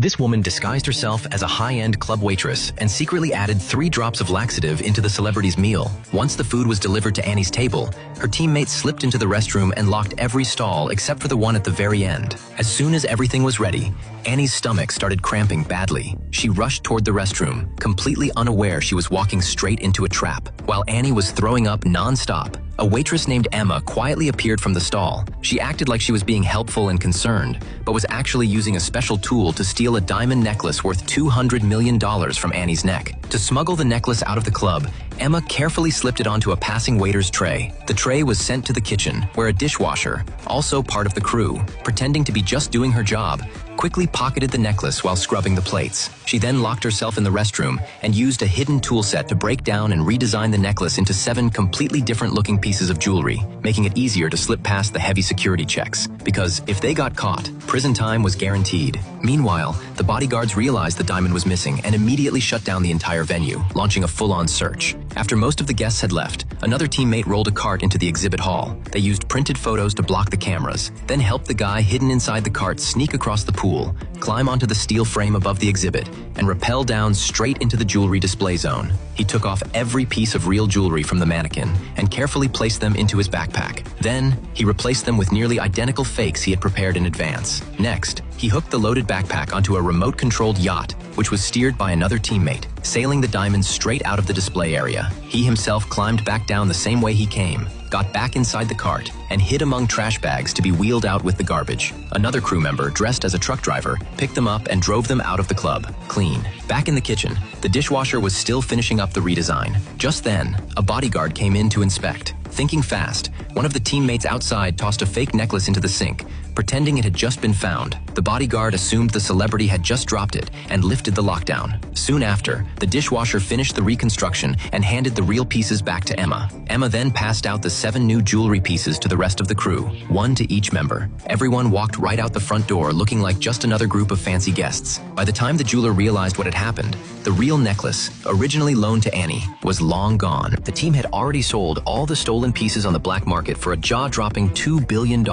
This woman disguised herself as a high-end club waitress and secretly added 3 drops of laxative into the celebrity's meal. Once the food was delivered to Annie's table, her teammates slipped into the restroom and locked every stall except for the one at the very end. As soon as everything was ready, Annie's stomach started cramping badly. She rushed toward the restroom, completely unaware she was walking straight into a trap. While Annie was throwing up non-stop, a waitress named Emma quietly appeared from the stall. She acted like she was being helpful and concerned, but was actually using a special tool to steal a diamond necklace worth $200 million from Annie's neck. To smuggle the necklace out of the club, Emma carefully slipped it onto a passing waiter's tray. The tray was sent to the kitchen, where a dishwasher, also part of the crew, pretending to be just doing her job, quickly pocketed the necklace while scrubbing the plates. She then locked herself in the restroom and used a hidden tool set to break down and redesign the necklace into 7 completely different-looking pieces of jewelry, making it easier to slip past the heavy security checks. Because if they got caught, prison time was guaranteed. Meanwhile, the bodyguards realized the diamond was missing and immediately shut down the entire venue, launching a full-on search. After most of the guests had left, another teammate rolled a cart into the exhibit hall. They used printed photos to block the cameras, then helped the guy hidden inside the cart sneak across the pool, climb onto the steel frame above the exhibit, and rappel down straight into the jewelry display zone. He took off every piece of real jewelry from the mannequin and carefully placed them into his backpack. Then, he replaced them with nearly identical fakes he had prepared in advance. Next, he hooked the loaded backpack onto a remote-controlled yacht, which was steered by another teammate, sailing the diamonds straight out of the display area. He himself climbed back down the same way he came, got back inside the cart, and hid among trash bags to be wheeled out with the garbage. Another crew member, dressed as a truck driver, picked them up and drove them out of the club, clean. Back in the kitchen, the dishwasher was still finishing up the redesign. Just then, a bodyguard came in to inspect. Thinking fast, one of the teammates outside tossed a fake necklace into the sink, pretending it had just been found. The bodyguard assumed the celebrity had just dropped it and lifted the lockdown. Soon after, the dishwasher finished the reconstruction and handed the real pieces back to Emma. Emma then passed out the 7 new jewelry pieces to the rest of the crew, 1 to each member. Everyone walked right out the front door looking like just another group of fancy guests. By the time the jeweler realized what had happened, the real necklace, originally loaned to Annie, was long gone. The team had already sold all the stolen pieces on the black market for a jaw-dropping $2 billion.